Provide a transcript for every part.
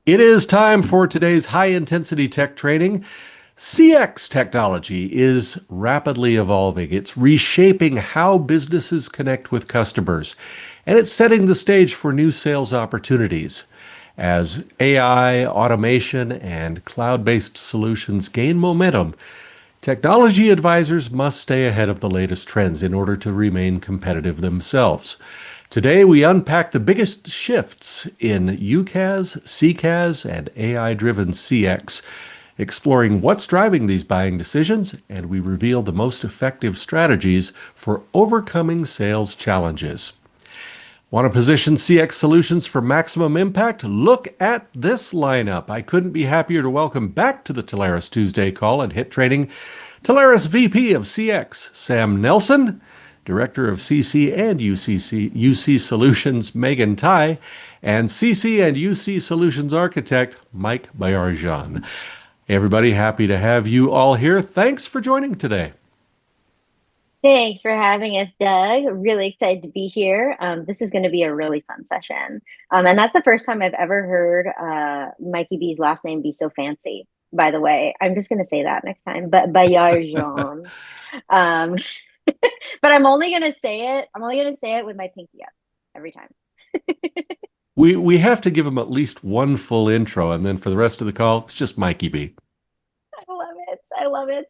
It is time for today's high-intensity tech training. CX technology is rapidly evolving. It's reshaping how businesses connect with customers, and it's setting the stage for new sales opportunities. As AI, automation, and cloud-based solutions gain momentum, technology advisors must stay ahead of the latest trends in order to remain competitive themselves. Today, we unpack the biggest shifts in UCaaS, CCaaS, and AI-driven CX, exploring what's driving these buying decisions, and we reveal the most effective strategies for overcoming sales challenges. Want to position CX solutions for maximum impact? Look at this lineup. I couldn't be happier to welcome back to the Telarus Tuesday call and HITT training Telarus VP of CX, Sam Nelson, Director of CC and UC Solutions, Megan Tai, and CC and UC Solutions Architect, Mike Bayarjan. Hey everybody, happy to have you all here. Thanks for joining today. Thanks for having us, Doug. Really excited to be here. This is going to be a really fun session. And that's the first time I've ever heard Mikey B's last name be so fancy, by the way. I'm just going to say that next time, but Bayarjan. Um, but I'm only going to say it. I'm only going to say it with my pinky up every time. We have to give him at least one full intro, and then for the rest of the call, it's just Mikey B. I love it. I love it.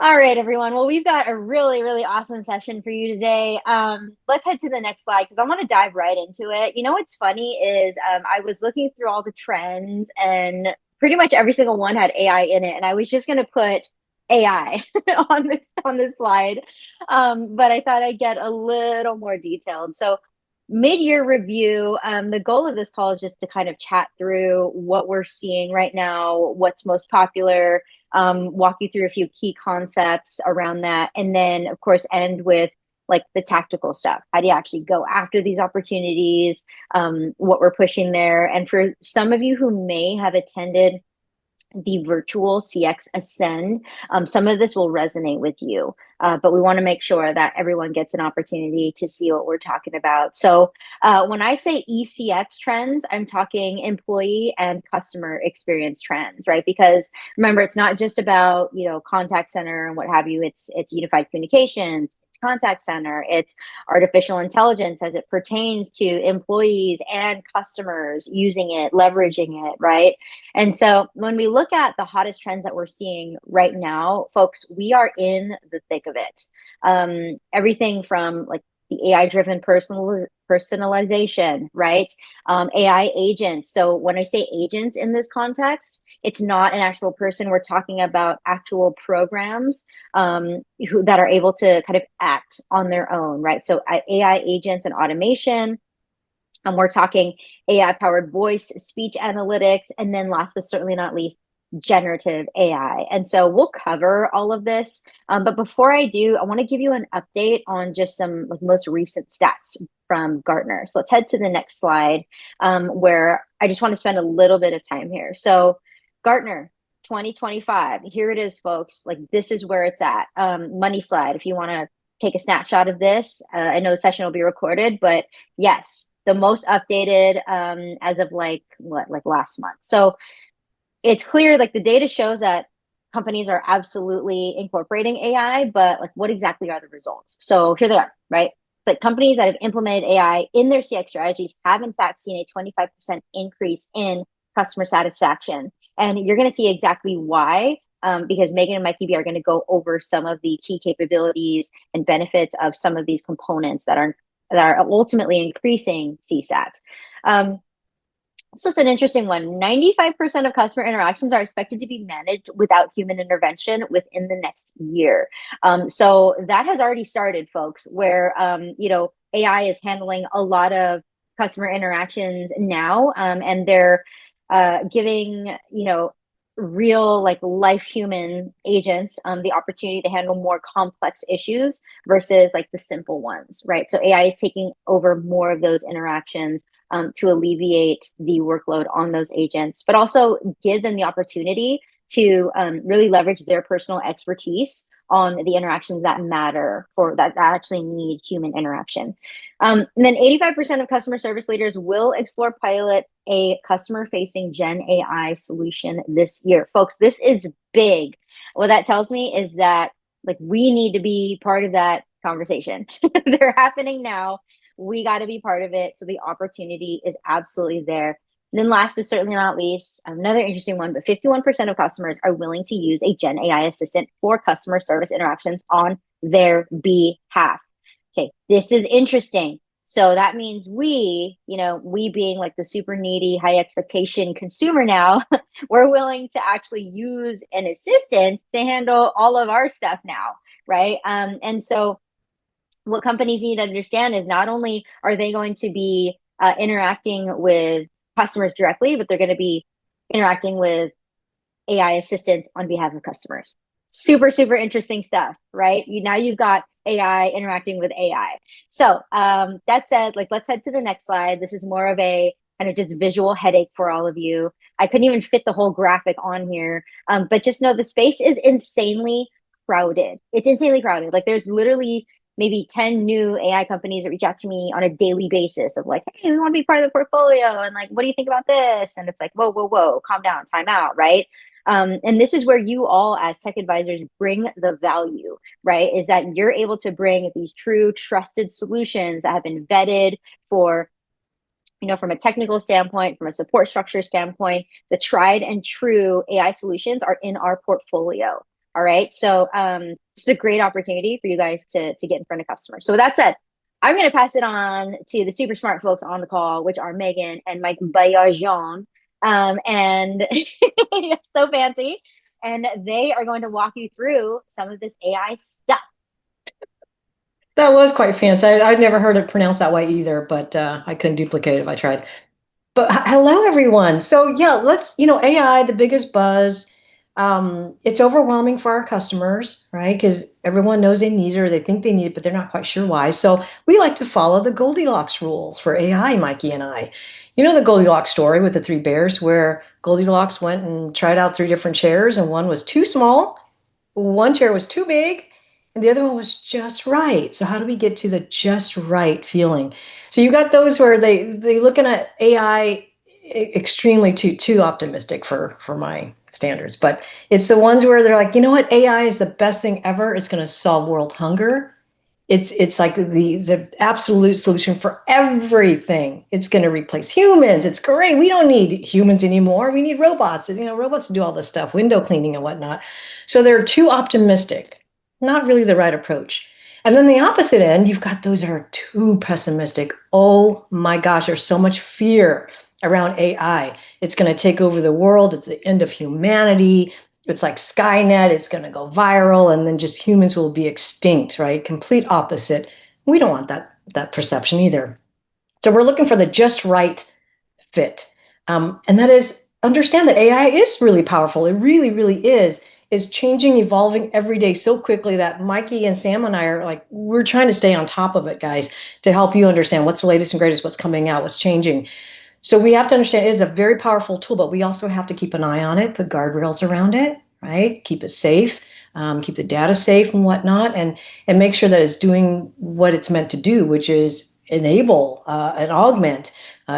All right, everyone. Well, we've got a really, really awesome session for you today. Let's head to the next slide because I want to dive right into it. You know what's funny is I was looking through all the trends and pretty much every single one had AI in it, and I was just going to put AI on this slide, but I thought I'd get a little more detailed. So mid-year review, the goal of this call is just to kind of chat through what we're seeing right now, what's most popular, walk you through a few key concepts around that, and then of course end with like the tactical stuff. How do you actually go after these opportunities, what we're pushing there. And for some of you who may have attended the virtual CX Ascend, some of this will resonate with you, but we want to make sure that everyone gets an opportunity to see what we're talking about. So when I say ECX trends, I'm talking employee and customer experience trends, right? Because remember, it's not just about, contact center and what have you. It's unified communications, contact center, it's artificial intelligence as it pertains to employees and customers using it, leveraging it, right? And so when we look at the hottest trends that we're seeing right now, folks, we are in the thick of it. Everything from like the AI driven personalization, right? AI agents. So when I say agents in this context, it's not an actual person. We're talking about actual programs that are able to kind of act on their own, right? So AI agents and automation. And we're talking AI powered voice, speech analytics, and then last but certainly not least, generative AI. And so we'll cover all of this. But before I do, I want to give you an update on just some like most recent stats from Gartner. So let's head to the next slide, where I just want to spend a little bit of time here. So Gartner 2025, here it is, folks. Like this is where it's at. Money slide, if you want to take a snapshot of this. I know the session will be recorded, but yes, the most updated as of like last month. So it's clear like the data shows that companies are absolutely incorporating AI, but like what exactly are the results? So here they are, right? It's like companies that have implemented AI in their CX strategies have in fact seen a 25% increase in customer satisfaction. And you're going to see exactly why, because Megan and Mikey B are going to go over some of the key capabilities and benefits of some of these components that are ultimately increasing CSAT. So it's an interesting one. 95% of customer interactions are expected to be managed without human intervention within the next year. So that has already started, folks, where AI is handling a lot of customer interactions now, and they're giving real like life human agents the opportunity to handle more complex issues versus like the simple ones, right? So AI is taking over more of those interactions to alleviate the workload on those agents, but also give them the opportunity to really leverage their personal expertise on the interactions that matter for that actually need human interaction. And then 85% of customer service leaders will explore pilot a customer facing Gen AI solution this year. Folks, this is big. What that tells me is that like we need to be part of that conversation. They're happening now. We got to be part of it. So the opportunity is absolutely there. And then last but certainly not least, another interesting one, but 51% of customers are willing to use a Gen AI assistant for customer service interactions on their behalf. Okay, this is interesting. So that means we being like the super needy, high expectation consumer now, we're willing to actually use an assistant to handle all of our stuff now, right? And so what companies need to understand is not only are they going to be interacting with customers directly, but they're going to be interacting with AI assistants on behalf of customers. Super, super interesting stuff, right? You've got AI interacting with AI. So that said, like let's head to the next slide. This is more of a kind of just visual headache for all of you. I couldn't even fit the whole graphic on here, but just know the space is insanely crowded. It's insanely crowded. Like there's literally maybe 10 new AI companies that reach out to me on a daily basis of like, hey, we want to be part of the portfolio. And like, what do you think about this? And it's like, whoa, whoa, whoa, calm down, time out, right? And this is where you all as tech advisors bring the value, right? Is that you're able to bring these true trusted solutions that have been vetted for, from a technical standpoint, from a support structure standpoint, the tried and true AI solutions are in our portfolio. All right. So it's a great opportunity for you guys to get in front of customers. So with that said, I'm going to pass it on to the super smart folks on the call, which are Megan and Mike Bayajan. And so fancy. And they are going to walk you through some of this AI stuff. That was quite fancy. I'd never heard it pronounced that way either, but I couldn't duplicate it if I tried. But hello, everyone. So yeah, AI, the biggest buzz. It's overwhelming for our customers, right? Because everyone knows they need it or they think they need it, but they're not quite sure why. So we like to follow the Goldilocks rules for AI, Mikey and I. You know the Goldilocks story with the three bears, where Goldilocks went and tried out three different chairs, and one was too small, one chair was too big, and the other one was just right. So how do we get to the just right feeling? So you got those where they looking at AI extremely too optimistic for my standards, but it's the ones where they're like, you know what, AI is the best thing ever. It's going to solve world hunger. It's like the absolute solution for everything. It's going to replace humans. It's great. We don't need humans anymore. We need robots. Robots to do all this stuff, window cleaning and whatnot. So they're too optimistic. Not really the right approach. And then the opposite end, you've got those that are too pessimistic. Oh my gosh, there's so much fear around AI. It's going to take over the world. It's the end of humanity. It's like Skynet. It's going to go viral, and then just humans will be extinct, right? Complete opposite. We don't want that perception either. So we're looking for the just right fit. And that is, understand that AI is really powerful. It really, really is changing, evolving every day so quickly that Mikey and Sam and I are like, we're trying to stay on top of it, guys, to help you understand what's the latest and greatest, what's coming out, what's changing. So we have to understand it is a very powerful tool, but we also have to keep an eye on it, put guardrails around it, right? Keep it safe, keep the data safe and whatnot, and make sure that it's doing what it's meant to do, which is enable and augment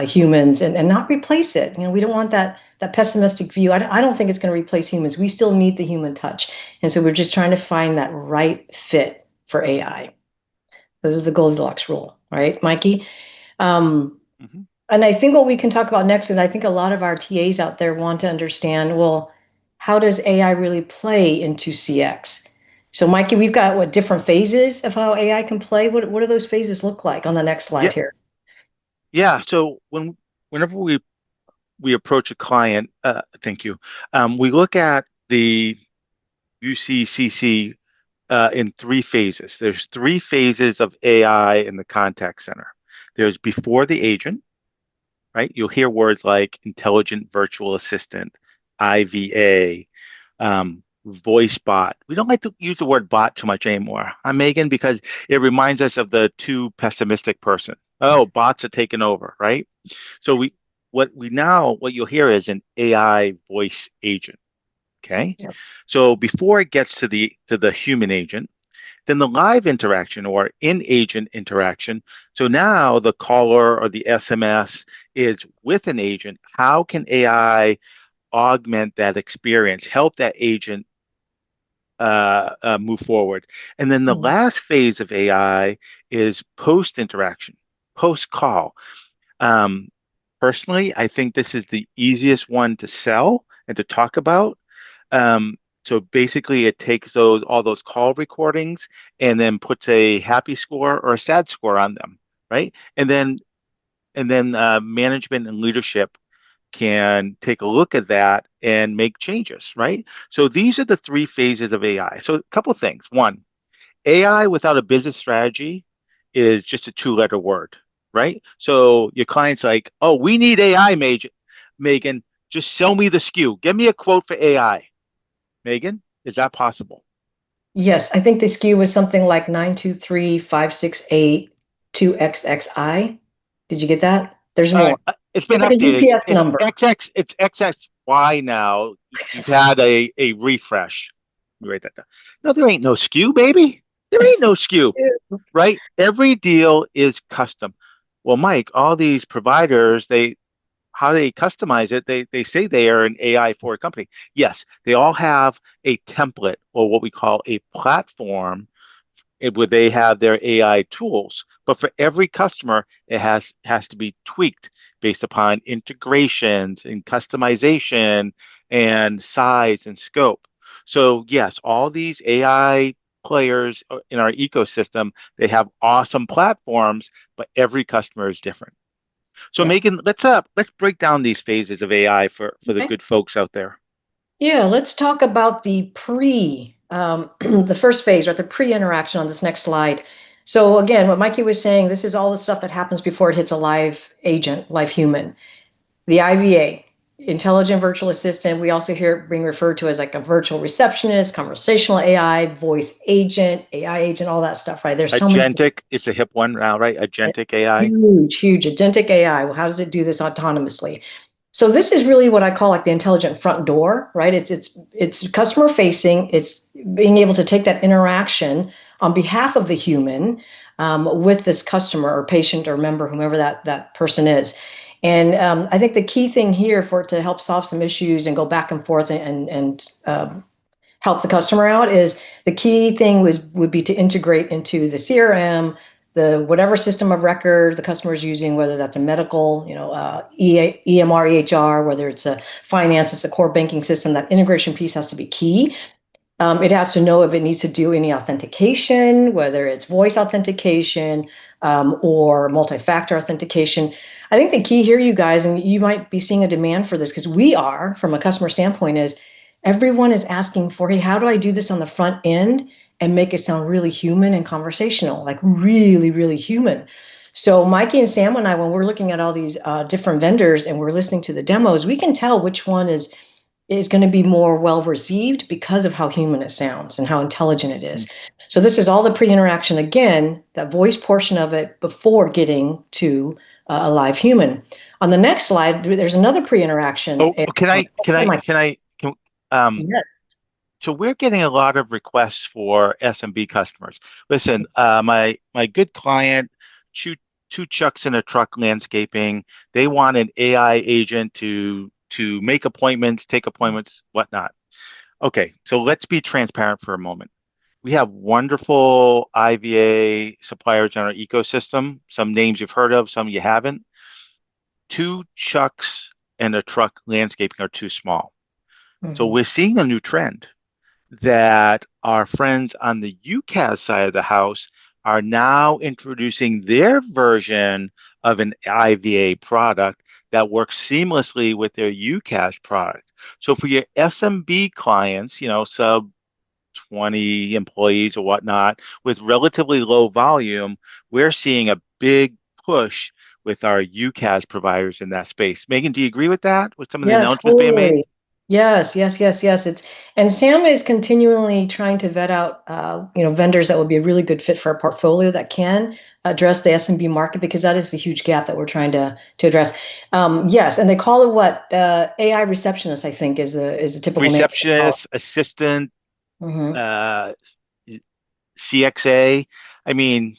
humans and not replace it. We don't want that pessimistic view. I don't think it's going to replace humans. We still need the human touch. And so we're just trying to find that right fit for AI. Those are the Goldilocks rule, right, Mikey? And I think what we can talk about next is I think a lot of our TAs out there want to understand, well, how does AI really play into CX? So Mikey, we've got different phases of how AI can play. What do those phases look like on the next slide here? Yeah. So whenever we approach a client, thank you. We look at the UCCC in three phases. There's three phases of AI in the contact center. There's before the agent, right? You'll hear words like intelligent virtual assistant, IVA, voice bot. We don't like to use the word bot too much anymore, Megan, because it reminds us of the too pessimistic person. Oh, bots are taking over, right? So what you'll hear is an AI voice agent. Okay. Yep. So before it gets to the human agent, then the live interaction or in-agent interaction. So now the caller or the SMS is with an agent. How can AI augment that experience, help that agent move forward? And then the Mhm. last phase of AI is post-interaction, post-call. Um, Personally, I think this is the easiest one to sell and to talk about. Um, so basically, it takes all those call recordings and then puts a happy score or a sad score on them, right? And then management and leadership can take a look at that and make changes, right? So these are the three phases of AI. So a couple of things. One, AI without a business strategy is just a two-letter word, right? So your client's like, "Oh, we need AI, Megan. Just sell me the SKU. Give me a quote for AI." Megan, is that possible? Yes, I think the SKU was something like 9235682XXI. Did you get that? There's more. It's been It's like a updated. UPS It's number. XX. It's XXY now. You've had a refresh. Let me write that down. No, there ain't no SKU, baby. There ain't no SKU, right? Every deal is custom. Well, Mike, all these providers, how they customize it, they say they are an AI for a company. Yes, they all have a template or what we call a platform where they have their AI tools. But for every customer, it has to be tweaked based upon integrations and customization and size and scope. So yes, all these AI players in our ecosystem, they have awesome platforms, but every customer is different. So Yeah. Megan, let's break down these phases of AI for the Okay. good folks out there. Yeah, let's talk about the first phase, right? The pre-interaction on this next slide. So again, what Mikey was saying, this is all the stuff that happens before it hits a live agent, live human. The IVA, intelligent virtual assistant, we also hear it being referred to as like a virtual receptionist, conversational AI, voice agent, AI agent, all that stuff, right? There's so many Agentic is a hip one now, right? Agentic AI. huge agentic AI. Well, how does it do this autonomously? So this is really what I call like the intelligent front door, right? It's customer facing. It's being able to take that interaction on behalf of the human with this customer or patient or member, whomever that person is. And I think the key thing here for it to help solve some issues and go back and forth and help the customer out is the key thing would be to integrate into the CRM, the whatever system of record the customer is using, whether that's a medical, EMR, EHR, whether it's a finance, it's a core banking system. That integration piece has to be key. It has to know if it needs to do any authentication, whether it's voice authentication or multi-factor authentication. I think the key here, you guys, and you might be seeing a demand for this because we are, from a customer standpoint, is everyone is asking for, hey, how do I do this on the front end and make it sound really human and conversational, like really, really human? So Mikey and Sam and I, when we're looking at all these different vendors and we're listening to the demos, we can tell which one is going to be more well received because of how human it sounds and how intelligent it is. So this is all the pre-interaction again, that voice portion of it before getting to a live human. On the next slide, there's another pre-interaction. Oh, can Yes. so we're getting a lot of requests for SMB customers. Listen, my good client, two two chucks in a truck landscaping, they want an AI agent to make appointments, take appointments, whatnot. Okay, so let's be transparent for a moment. We have wonderful IVA suppliers in our ecosystem. Some names you've heard of, some you haven't. Two chucks and a truck landscaping are too small. So Mhm. we're seeing a new trend that our friends on the UCaaS side of the house are now introducing their version of an IVA product that works seamlessly with their UCaaS product. So for your SMB clients, sub 20 employees or whatnot, with relatively low volume, we're seeing a big push with our UCaaS providers in that space. Megan, do you agree with that, with some of the Yeah, announcements being made? totally. Yes, yes, yes, yes. And Sam is continually trying to vet out, vendors that would be a really good fit for our portfolio that can address the SMB market, because that is the huge gap that we're trying to address. Yes, and they call it what? AI receptionist, I think, is a typical name. Receptionist, assistant, Mm-hmm. uh, CXA. I mean,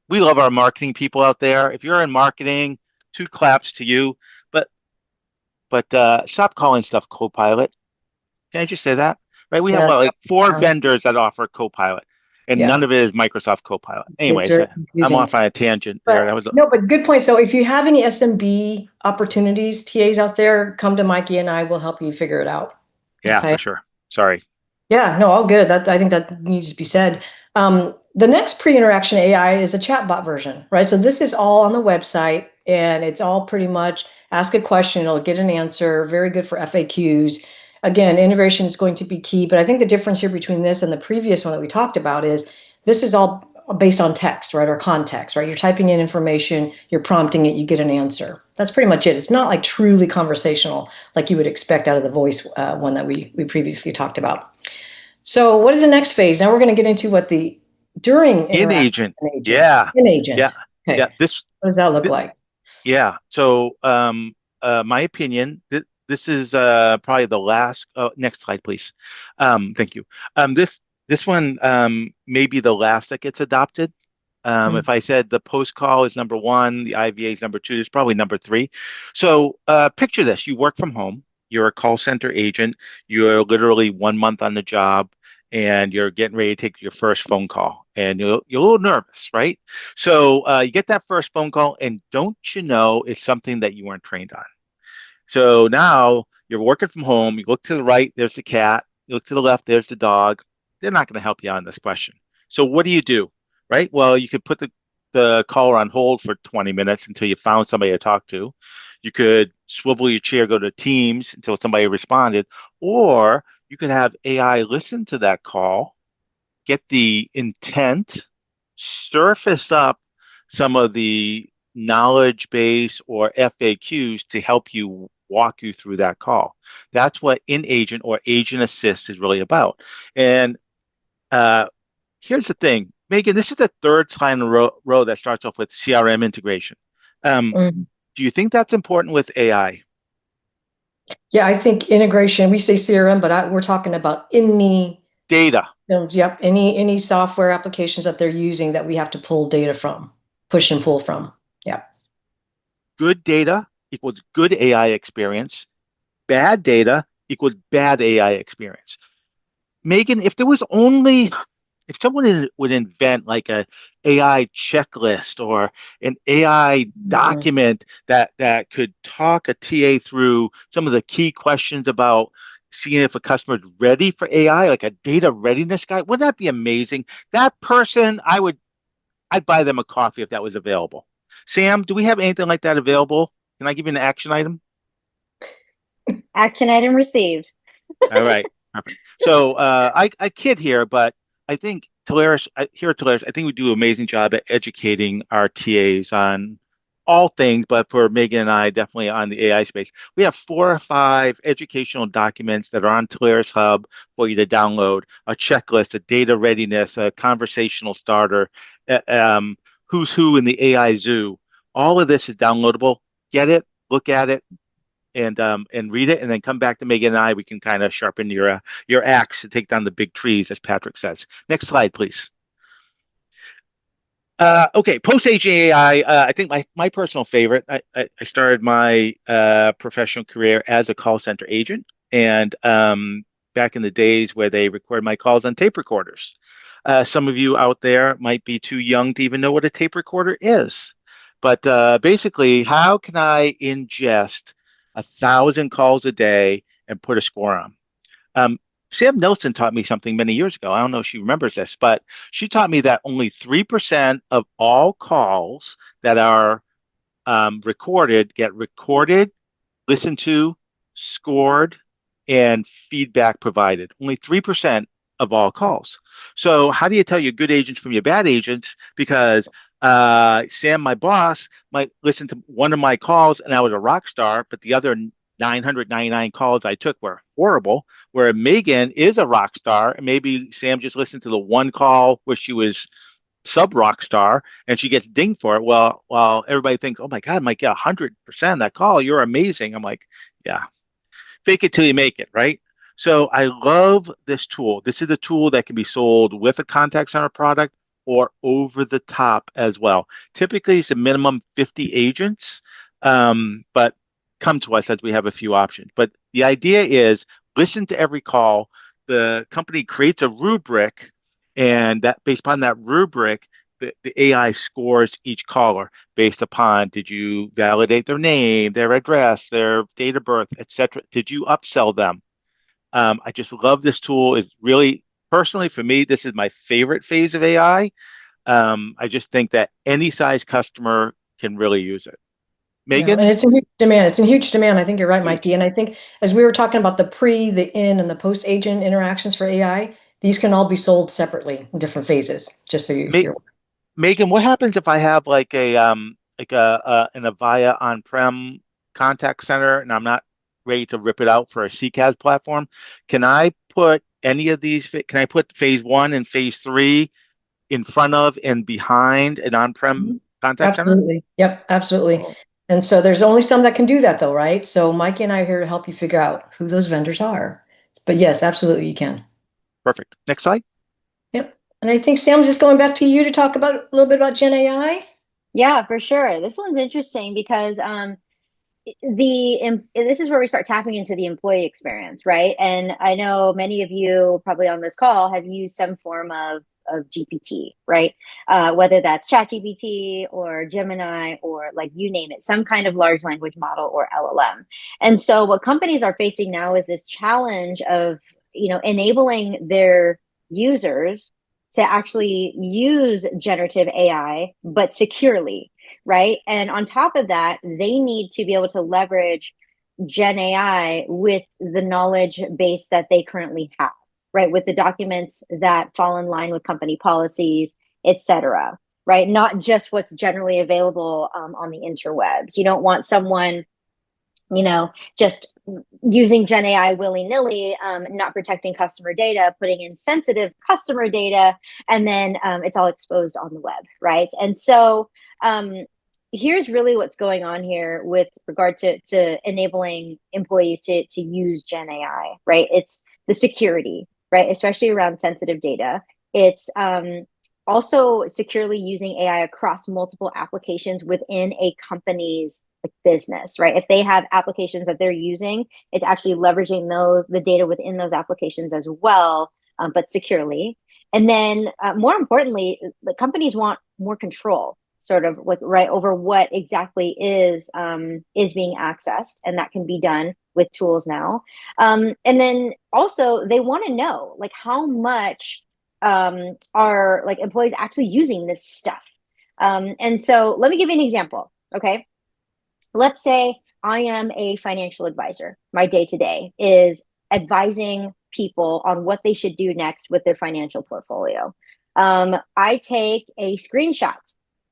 we love our marketing people out there. If you're in marketing, two claps to you. But stop calling stuff Copilot. Can I just say that? Right? We have Yeah, what, like four um, vendors that offer Copilot, and yeah, none of it is Microsoft Copilot. it's Anyways, very I'm confusing. off on a tangent there. But That was no, but good point. So if you have any SMB opportunities, TAs out there, come to Mikey and I will help you figure it out. yeah, Okay. for sure. Sorry. Yeah, no, all good. I think that needs to be said. The next pre-interaction AI is a chatbot version, right? So this is all on the website, and it's all pretty much ask a question, it'll get an answer. Very good for FAQs. Again, integration is going to be key, but I think the difference here between this and the previous one that we talked about is this is all based on text, right, or context, right? You're typing in information, you're prompting it, you get an answer. That's pretty much it. It's not like truly conversational like you would expect out of the voice one that we previously talked about. So what is the next phase? Now we're going to get into what the during In interaction agent. with an agent. Yeah. An agent. Yeah. Yeah. Okay. What does that look Th like? yeah. So, my opinion, this is probably the last. Next slide, please. Thank you. This one may be the last that gets adopted. Mm, If I said the post call is number one, the IVA is number two, it's probably number three. So, picture this: you work from home, you're a call center agent, you're literally 1 month on the job, and you're getting ready to take your first phone call, and you're a little nervous, right? So, you get that first phone call, and don't you know it's something that you weren't trained on. So now you're working from home. You look to the right, there's the cat. You look to the left, there's the dog. They're not going to help you on this question. So what do? Right? Well, you could put the caller on hold for 20 minutes until you found somebody to talk to. You could swivel your chair, go to Teams until somebody responded, or you could have AI listen to that call, get the intent, surface up some of the knowledge base or FAQs to help you walk you through that call. That's what in agent or agent assist is really about. And uh, here's the thing, Megan, this is the third slide in a row that starts off with CRM integration. Um, mm. do you think that's important with AI? Yeah, I think integration, we say CRM, but we're talking about any Data. systems, yep, any software applications that they're using that we have to pull data from, push and pull from. Yeah. Good data equals good AI experience. Bad data equals bad AI experience. Megan, if someone would invent like a AI checklist or an AI Mhm. document that could talk a TA through some of the key questions about seeing if a customer is ready for AI, like a data readiness guide, wouldn't that be amazing? That person, I'd buy them a coffee if that was available. Sam, do we have anything like that available? Can I give you an action item? Action item received. All right. Perfect. So I kid here, but I think here at Telarus, I think we do an amazing job at educating our TAs on all things, but for Megan and I, definitely on the AI space. We have 4 or 5 educational documents that are on Telarus Hub for you to download, a checklist, a data readiness, a conversational starter, who's who in the AI zoo. All of this is downloadable. Get it, look at it, and read it, and then come back to Megan and I. We can kind of sharpen your axe to take down the big trees, as Patrick says. Next slide, please. Okay, post-aging AI. I think my personal favorite. I started my professional career as a call center agent, and back in the days where they record my calls on tape recorders. Some of you out there might be too young to even know what a tape recorder is. But basically, how can I ingest 1,000 calls a day and put a score on? Um, Sam Nelson taught me something many years ago. I don't know if she remembers this, but she taught me that only 3% of all calls that are recorded get recorded, listened to, scored, and feedback provided. Only 3% of all calls. So how do you tell your good agents from your bad agents? Because Sam, my boss, might listen to one of my calls and I was a rock star, but the other 999 calls I took were horrible, where Megan is a rock star. And maybe Sam just listened to the one call where she was sub rock star and she gets dinged for it. Well, while everybody thinks, oh my God, I might get 100% that call. You're amazing. I'm like, yeah, fake it till you make it, right? So I love this tool. This is a tool that can be sold with a contact center product or over the top as well. Typically, it's a minimum 50 agents, but come to us as we have a few options. But the idea is listen to every call. The company creates a rubric, and that based upon that rubric, the AI scores each caller based upon did you validate their name, their address, their date of birth, etc. Did you upsell them? I just love this tool. It's really personally for me, this is my favorite phase of AI. I just think that any size customer can really use it. Yeah, and Megan? it's in huge demand. It's in huge demand. I think you're right, Huge. Mikey. And I think as we were talking about the pre, the in, and the post agent interactions for AI, these can all be sold separately in different phases, just so Ma- you're Megan, what happens if I have like an Avaya on-prem contact center and I'm not ready to rip it out for a CCaaS platform? Can I put any of these? Can I put phase one and phase three in front of and behind an on-prem Mhm. contact center? Absolutely. Yep, absolutely. Oh, And so there's only some that can do that though, right? So Mikey and I are here to help you figure out who those vendors are. But yes, absolutely you can. perfect. Next slide. Yep. And I think Sam's just going back to you to talk about a little bit about Gen AI. Yeah, for sure. This one's interesting because this is where we start tapping into the employee experience, right? And I know many of you probably on this call have used some form of GPT, right? Whether that's ChatGPT or Gemini or like you name it, some kind of large language model or LLM. And so what companies are facing now is this challenge of, enabling their users to actually use generative AI, but securely, right? And on top of that, they need to be able to leverage Gen AI with the knowledge base that they currently have, right? With the documents that fall in line with company policies, et cetera, right? Not just what's generally available on the interwebs. You don't want someone, just using Gen AI willy nilly, not protecting customer data, putting in sensitive customer data, and then it's all exposed on the web, right? And so here's really what's going on here with regard to enabling employees to use Gen AI, right? It's the security, right? Especially around sensitive data. It's also securely using AI across multiple applications within a company's business, right? If they have applications that they're using, it's actually leveraging the data within those applications as well, but securely. And then more importantly, the companies want more control, sort of like right over what exactly is being accessed, and that can be done with tools now. And then also they want to know like how much are like employees actually using this stuff. And so let me give you an example. Okay, let's say I am a financial advisor. My day to day is advising people on what they should do next with their financial portfolio. I take a screenshot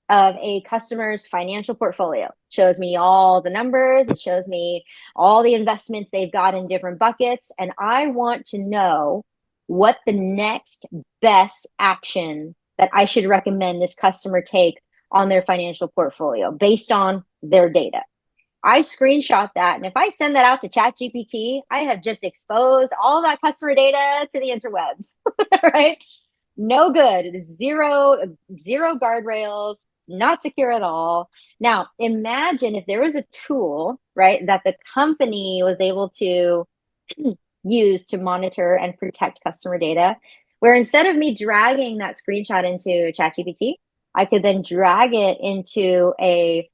of a customer's financial portfolio. Shows me all the numbers, it shows me all the investments they've got in different buckets, and I want to know what the next best action that I should recommend this customer take on their financial portfolio based on their data. I screenshot that, and if I send that out to ChatGPT, I have just exposed all that customer data to the interwebs, right? No good. Zero guardrails, not secure at all. Now, imagine if there was a tool, right, that the company was able to use to monitor and protect customer data, where instead of me dragging that screenshot into ChatGPT, I could then drag it into a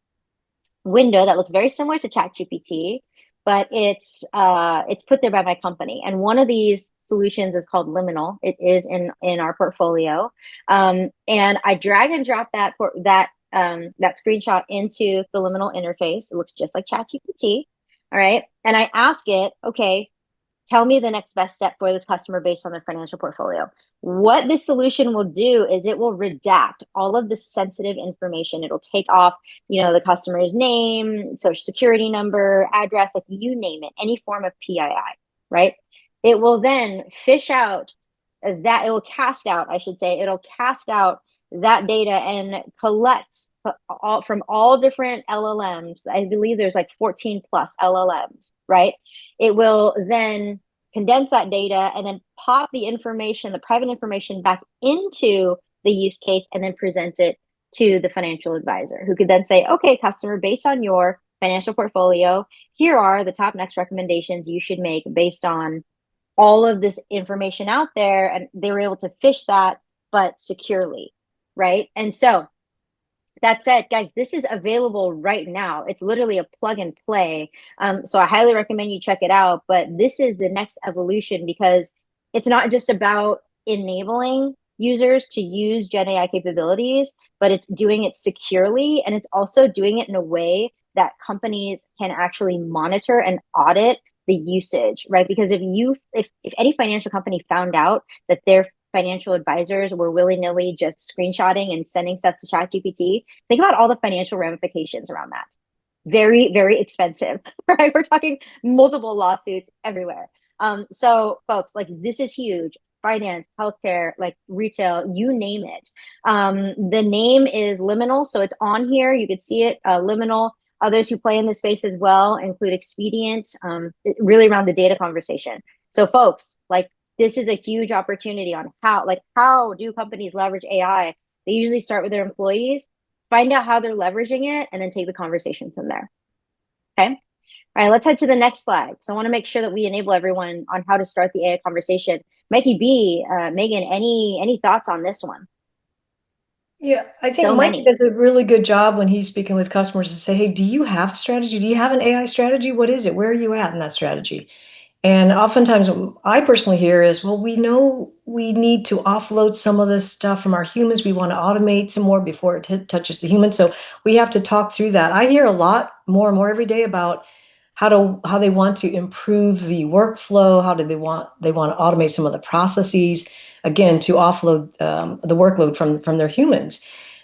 window that looks very similar to ChatGPT, but it's put there by my company. And one of these solutions is called Liminal. It is in our portfolio, and I drag and drop that screenshot into the Liminal interface. It looks just like ChatGPT. All right, and I ask it, okay, tell me the next best step for this customer based on their financial portfolio. What this solution will do is it will redact all of the sensitive information. It'll take off, the customer's name, social security number, address, like you name it, any form of PII, right? It will then fish out that, it will cast out, I should say, it'll cast out that data and collect from all different LLMs. I believe there's like 14 plus LLMs, right? It will then condense that data and then pop the information, the private information, back into the use case and then present it to the financial advisor, who could then say, okay, customer, based on your financial portfolio, here are the top next recommendations you should make based on all of this information out there. And they were able to fish that, but securely, right? And so that said, guys, this is available right now. It's literally a plug and play. So I highly recommend you check it out. But this is the next evolution, because it's not just about enabling users to use Gen AI capabilities, but it's doing it securely. And it's also doing it in a way that companies can actually monitor and audit the usage, right? Because if any financial company found out that their financial advisors were willy-nilly just screenshotting and sending stuff to ChatGPT, think about all the financial ramifications around that. Very, very expensive, right? We're talking multiple lawsuits everywhere. So folks, like, this is huge. Finance, healthcare, like retail, you name it. The name is Liminal, so it's on here. You could see it, Liminal. Others who play in this space as well include Expedient, really around the data conversation. So folks, like, this is a huge opportunity on how do companies leverage AI? They usually start with their employees, find out how they're leveraging it, and then take the conversation from there. Okay. All right, let's head to the next slide. So I want to make sure that we enable everyone on how to start the AI conversation. Mikey B, Megan, any thoughts on this one? Yeah, I think Mike does a really good job when he's speaking with customers to say, hey, do you have a strategy? Do you have an AI strategy? What is it? Where are you at in that strategy? And oftentimes what I personally hear is, well, we know we need to offload some of this stuff from our humans. We want to automate some more before it touches the human. So we have to talk through that. I hear a lot more and more every day about how they want to improve the workflow. How do they want to automate some of the processes, again, to offload the workload from their humans.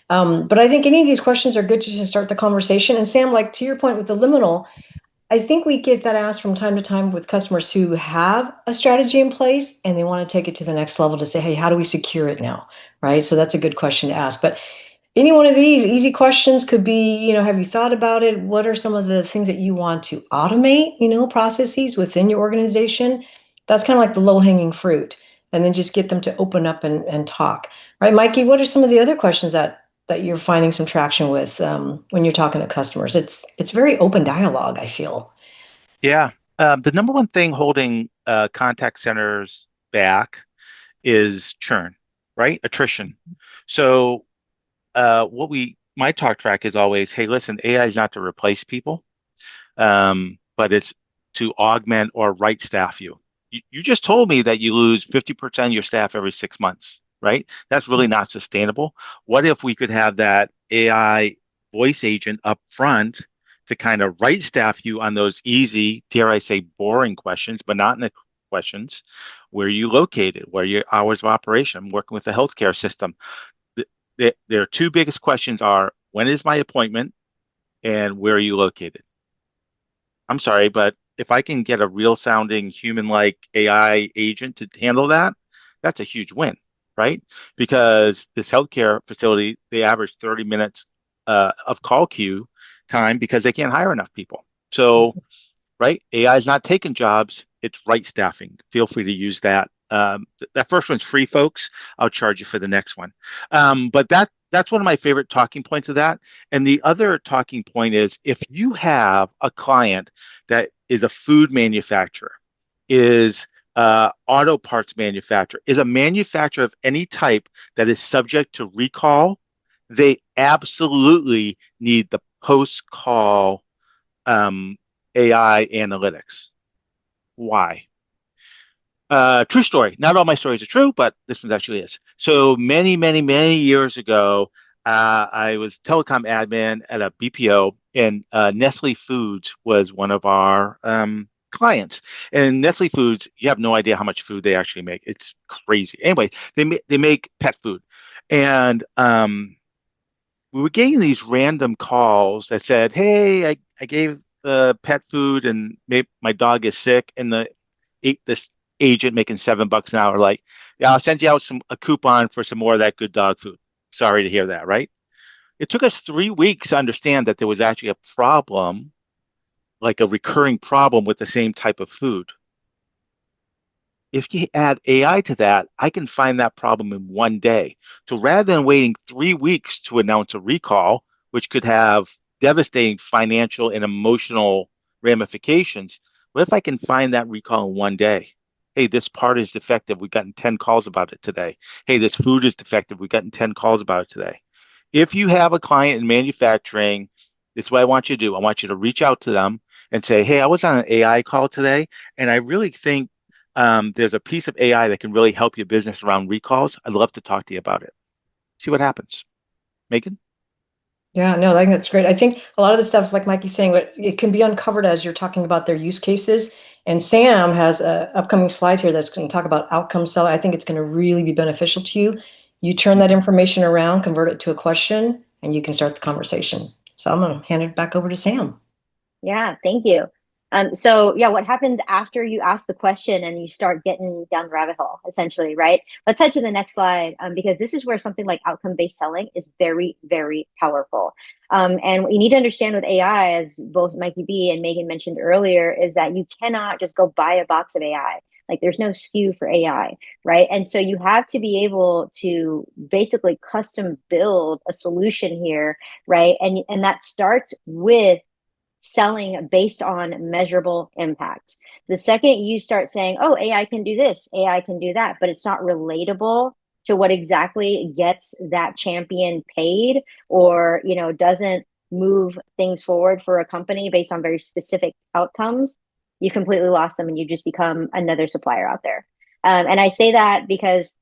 But I think any of these questions are good to just start the conversation. And Sam, like to your point with the liminal, I think we get that asked from time to time with customers who have a strategy in place and they want to take it to the next level to say, hey, how do we secure it now? Right. So that's a good question to ask. But any one of these easy questions could be, have you thought about it? What are some of the things that you want to automate, processes within your organization? That's kind of like the low hanging fruit. And then just get them to open up and talk. Right, Mikey, what are some of the other questions that you're finding some traction with when you're talking to customers? It's very open dialogue, I feel. Yeah. The number one thing holding contact centers back is churn, right? Attrition. So my talk track is always, hey, listen, AI is not to replace people, but it's to augment or right staff you. You just told me that you lose 50% of your staff every 6 months, right? That's really not sustainable. What if we could have that AI voice agent up front to kind of right staff you on those easy, dare I say, boring questions, but not in the questions. Where are you located? Where are your hours of operation? I'm working with the healthcare system. Their two biggest questions are, when is my appointment and where are you located? I'm sorry, but if I can get a real sounding human-like AI agent to handle that, that's a huge win, right? Because this healthcare facility, they average 30 minutes of call queue time because they can't hire enough people. So, right, AI is not taking jobs, it's right staffing. Feel free to use that. That first one's free, folks. I'll charge you for the next one. But that's one of my favorite talking points of that. And the other talking point is, if you have a client that is a food manufacturer, is auto parts manufacturer, is a manufacturer of any type that is subject to recall, they absolutely need the post-call AI analytics. Why? True story. Not all my stories are true, but this one actually is. So many, many, many years ago, I was telecom admin at a BPO, and Nestle Foods was one of our clients. And Nestle Foods, you have no idea how much food they actually make. It's crazy. Anyway, they make pet food, and we were getting these random calls that said, "Hey, I gave the pet food, and maybe my dog is sick," and this agent making $7 an hour, like, "Yeah, I'll send you out a coupon for some more of that good dog food." Sorry to hear that, right? It took us 3 weeks to understand that there was actually a problem, like a recurring problem with the same type of food. If you add AI to that, I can find that problem in one day. So rather than waiting 3 weeks to announce a recall, which could have devastating financial and emotional ramifications, what if I can find that recall in one day? Hey, this part is defective. We've gotten 10 calls about it today. Hey, this food is defective. We've gotten 10 calls about it today. If you have a client in manufacturing, this is what I want you to do. I want you to reach out to them and say, hey, I was on an AI call today, and I really think there's a piece of AI that can really help your business around recalls. I'd love to talk to you about it. See what happens. Megan? Yeah, no, I think that's great. I think a lot of the stuff, like Mikey's saying, it can be uncovered as you're talking about their use cases. And Sam has an upcoming slide here that's going to talk about outcome selling. I think it's going to really be beneficial to you. You turn that information around, convert it to a question, and you can start the conversation. So I'm going to hand it back over to Sam. Yeah, thank you. So yeah, what happens after you ask the question and you start getting down the rabbit hole, essentially, right? Let's head to the next slide, because this is where something like outcome-based selling is very, very powerful. And what you need to understand with AI, as both Mikey B and Megan mentioned earlier, is that you cannot just go buy a box of AI. Like there's no SKU for AI, right? And so you have to be able to basically custom build a solution here, right? And that starts with selling based on measurable impact. The second you start saying, oh, AI can do this, AI can do that, but it's not relatable to what exactly gets that champion paid, or, you know, doesn't move things forward for a company based on very specific outcomes, you completely lost them and you just become another supplier out there. And I say that because,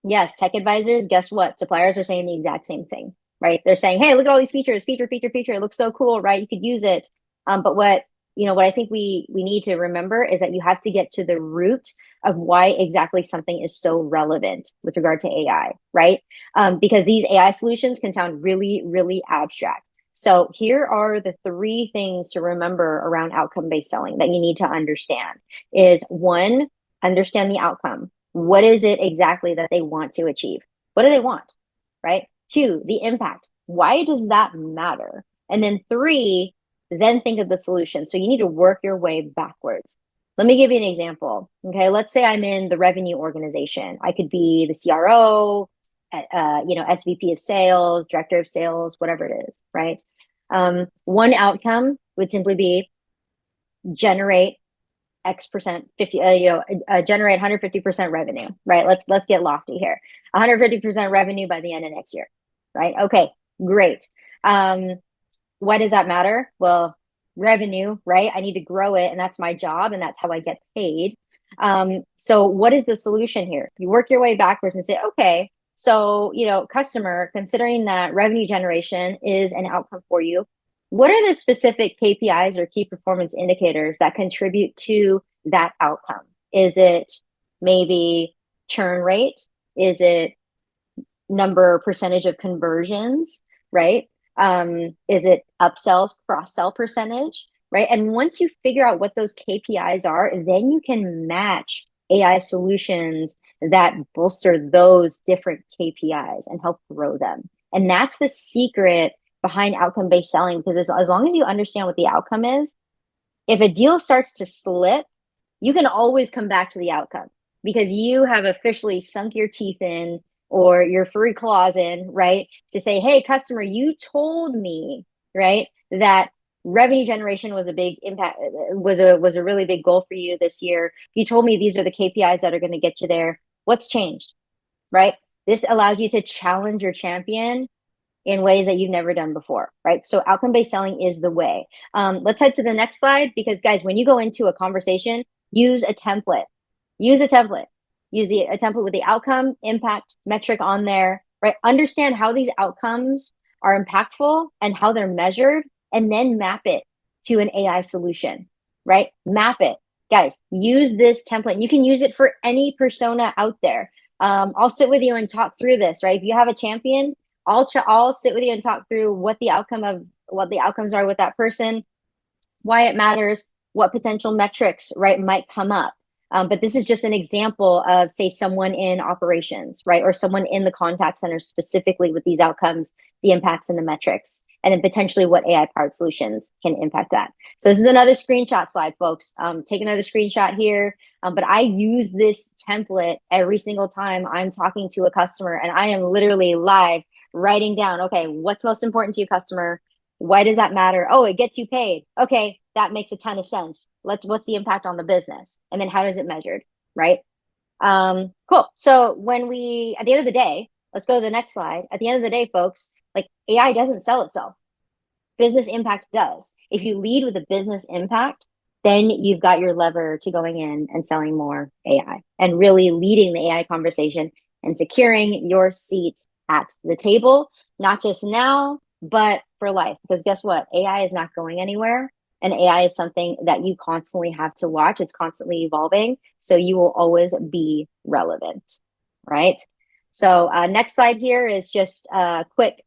yes, tech advisors, guess what? Suppliers are saying the exact same thing, right? They're saying, hey, look at all these features, feature. It looks so cool, right? You could use it. But what I think we need to remember is that you have to get to the root of why exactly something is so relevant with regard to AI, right? Because these AI solutions can sound really, really abstract. So here are the 3 things to remember around outcome-based selling that you need to understand. Is 1, understand the outcome. What is it exactly that they want to achieve? What do they want, right? 2, the impact. Why does that matter? And then 3, then think of the solution. So you need to work your way backwards. Let me give you an example. Okay, let's say I'm in the revenue organization. I could be the CRO, SVP of sales, director of sales, whatever it is, right? One outcome would simply be generate X percent, generate 150% revenue, right? Let's get lofty here. 150% revenue by the end of next year, right? Okay, great. Why does that matter? Well, revenue, right? I need to grow it, and that's my job, and that's how I get paid. So what is the solution here? You work your way backwards and say, okay, so, customer, considering that revenue generation is an outcome for you, what are the specific KPIs or key performance indicators that contribute to that outcome? Is it maybe churn rate? Is it percentage of conversions, right? Is it upsells, cross-sell percentage, right? And once you figure out what those KPIs are, then you can match AI solutions that bolster those different KPIs and help grow them. And that's the secret behind outcome-based selling, because as long as you understand what the outcome is, if a deal starts to slip, you can always come back to the outcome because you have officially sunk your teeth in or your furry claws in, right? To say, hey, customer, you told me, right, that revenue generation was a big impact, was a really big goal for you this year. You told me these are the KPIs that are going to get you there. What's changed, right? This allows you to challenge your champion in ways that you've never done before, right? So outcome-based selling is the way. Let's head to the next slide, because guys, when you go into a conversation, use a template. Use a template. Use a template with the outcome, impact, metric on there, right? Understand how these outcomes are impactful and how they're measured, and then map it to an AI solution, right? Map it. guys, use this template. You can use it for any persona out there. I'll sit with you and talk through this, right? If you have a champion, I'll sit with you and talk through what the outcomes are with that person, why it matters, what potential metrics, right, might come up. But this is just an example of, say, someone in operations, right, or someone in the contact center specifically with these outcomes, the impacts and the metrics, and then potentially what AI-powered solutions can impact that. So this is another screenshot slide, folks. Take another screenshot here. But I use this template every single time I'm talking to a customer, and I am literally live writing down, okay, what's most important to you, customer? Why does that matter? Oh, it gets you paid. Okay, that makes a ton of sense. What's the impact on the business? And then how does it measured, right? Cool. So at the end of the day, let's go to the next slide. At the end of the day, folks, like, AI doesn't sell itself. Business impact does. If you lead with a business impact, then you've got your lever to going in and selling more AI and really leading the AI conversation and securing your seat at the table, not just now, but for life. Because guess what? AI is not going anywhere. And AI is something that you constantly have to watch. It's constantly evolving. So you will always be relevant, right? So next slide here is just a quick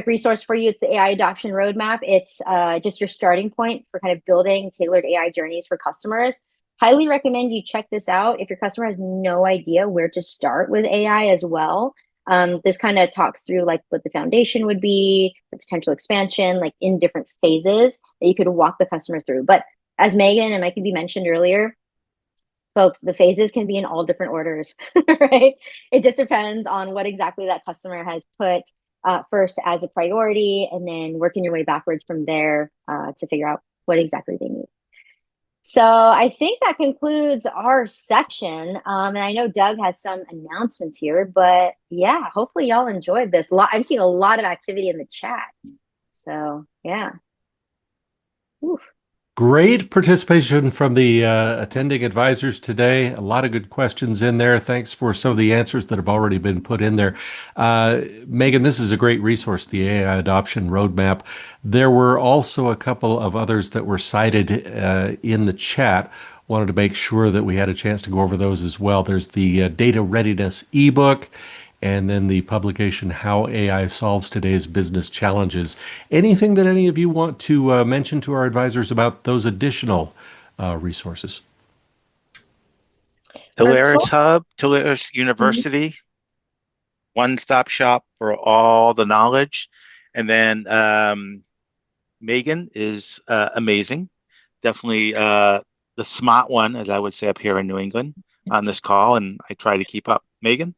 resource for you. It's the AI adoption roadmap. It's just your starting point for kind of building tailored AI journeys for customers. Highly recommend you check this out if your customer has no idea where to start with AI as well. This kind of talks through like what the foundation would be, the potential expansion, like in different phases that you could walk the customer through. But as Megan and Mikey mentioned earlier, folks, the phases can be in all different orders, right? It just depends on what exactly that customer has put first as a priority, and then working your way backwards from there to figure out what exactly they need. So I think that concludes our section. And I know Doug has some announcements here, but yeah, hopefully y'all enjoyed this. I'm seeing a lot of activity in the chat. So yeah. Oof. Great participation from the attending advisors today. A lot of good questions in there. Thanks for some of the answers that have already been put in there. Megan, this is a great resource, the AI Adoption Roadmap. There were also a couple of others that were cited in the chat. Wanted to make sure that we had a chance to go over those as well. There's the Data Readiness ebook, and then the publication, How AI Solves Today's Business Challenges. Anything that any of you want to mention to our advisors about those additional resources? Telarus Hub, Telarus University, one-stop shop for all the knowledge. And then Megan is amazing. Definitely the smart one, as I would say up here in New England on this call, and I try to keep up. Megan?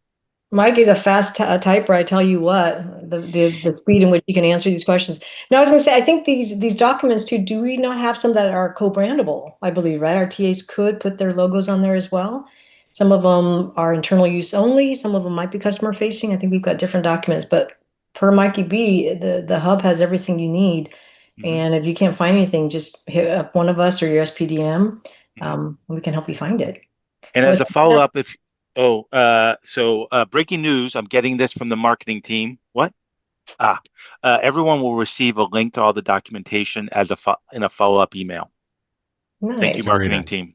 Mike is a fast typer. I tell you what, the speed in which you can answer these questions. Now, I was going to say, I think these documents too. Do we not have some that are co-brandable? I believe, right? Our TAs could put their logos on there as well. Some of them are internal use only. Some of them might be customer facing. I think we've got different documents, but per Mikey B, the hub has everything you need. And if you can't find anything, just hit up one of us or your SPDM. We can help you find it. And as a follow-up, breaking news, I'm getting this from the marketing team. What? Everyone will receive a link to all the documentation as in a follow-up email. Nice. Thank you, marketing team.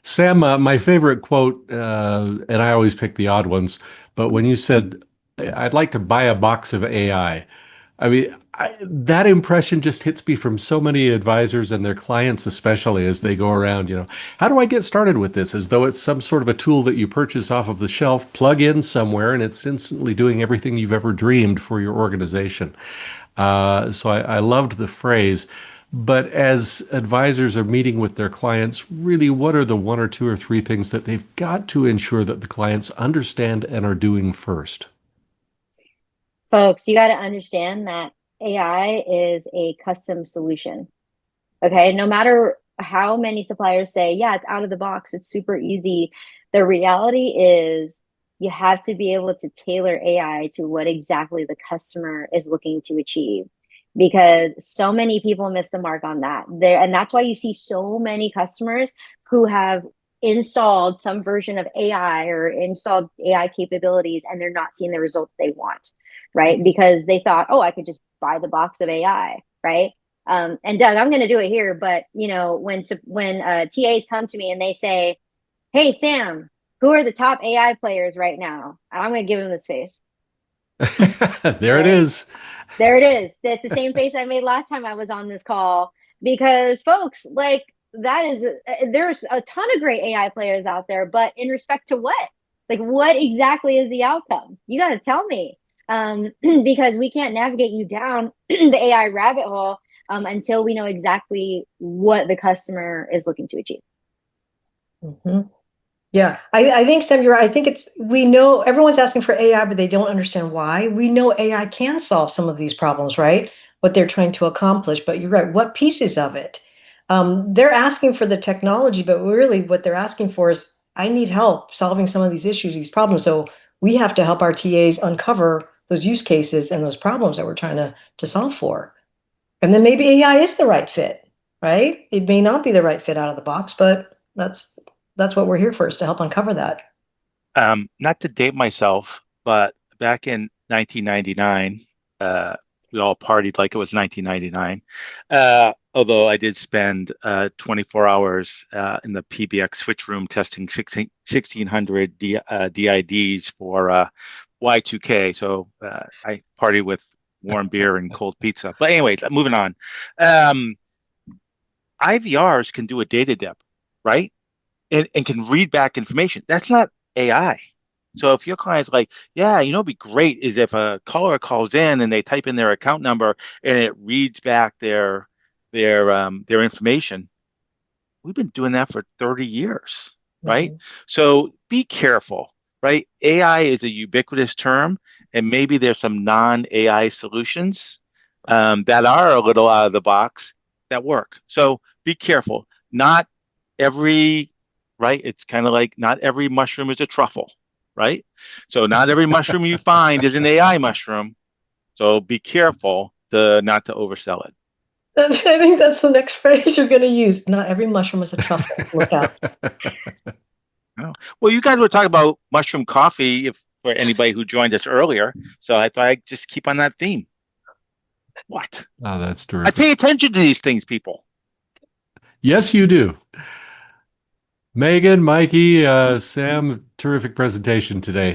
Sam, my favorite quote, and I always pick the odd ones, but when you said, I'd like to buy a box of AI, I mean, that impression just hits me from so many advisors and their clients, especially as they go around, how do I get started with this? As though it's some sort of a tool that you purchase off of the shelf, plug in somewhere, and it's instantly doing everything you've ever dreamed for your organization. So I loved the phrase. But as advisors are meeting with their clients, really, what are the one or two or three things that they've got to ensure that the clients understand and are doing first? Folks, you got to understand that AI is a custom solution. Okay, no matter how many suppliers say, yeah, it's out of the box, it's super easy. The reality is you have to be able to tailor AI to what exactly the customer is looking to achieve, because so many people miss the mark on that. And that's why you see so many customers who have installed some version of AI or installed AI capabilities, and they're not seeing the results they want, right? Because they thought, oh, I could just buy the box of AI, right? And Doug, I'm going to do it here, but when TAs come to me and they say, "Hey Sam, who are the top AI players right now?" I'm going to give them this face. There it is. There it is. That's the same face I made last time I was on this call, because folks, like, there's a ton of great AI players out there, but in respect to what? Like, what exactly is the outcome? You got to tell me, because we can't navigate you down the AI rabbit hole until we know exactly what the customer is looking to achieve. Mm-hmm. Yeah, I think, Sam, you're right. I think we know everyone's asking for AI, but they don't understand why. We know AI can solve some of these problems, right? What they're trying to accomplish, but you're right. What pieces of it? They're asking for the technology, but really what they're asking for is, I need help solving some of these issues, these problems. So we have to help our TAs uncover those use cases and those problems that we're trying to solve for. And then maybe AI is the right fit, right? It may not be the right fit out of the box, but that's what we're here for, is to help uncover that. Not to date myself, but back in 1999, we all partied like it was 1999. Although I did spend 24 hours in the PBX switch room testing 1600 DIDs for Y2K. So I partied with warm beer and cold pizza. But anyways, moving on. IVRs can do a data dip, right? And can read back information. That's not AI. So if your client's like, yeah, it'd be great is if a caller calls in and they type in their account number and it reads back their information. We've been doing that for 30 years, right? Mm-hmm. So be careful, right? AI is a ubiquitous term, and maybe there's some non-AI solutions that are a little out of the box that work. So be careful. Not every, right? It's kind of like not every mushroom is a truffle, right? So not every mushroom you find is an AI mushroom. So be careful not to oversell it. I think that's the next phrase you're going to use. Not every mushroom is a truffle. Look out. Oh. Well, you guys were talking about mushroom coffee for anybody who joined us earlier. So I thought I'd just keep on that theme. What? Oh, that's I terrific. pay attention to these things, people. Yes, you do. Megan, Mikey, Sam, terrific presentation today.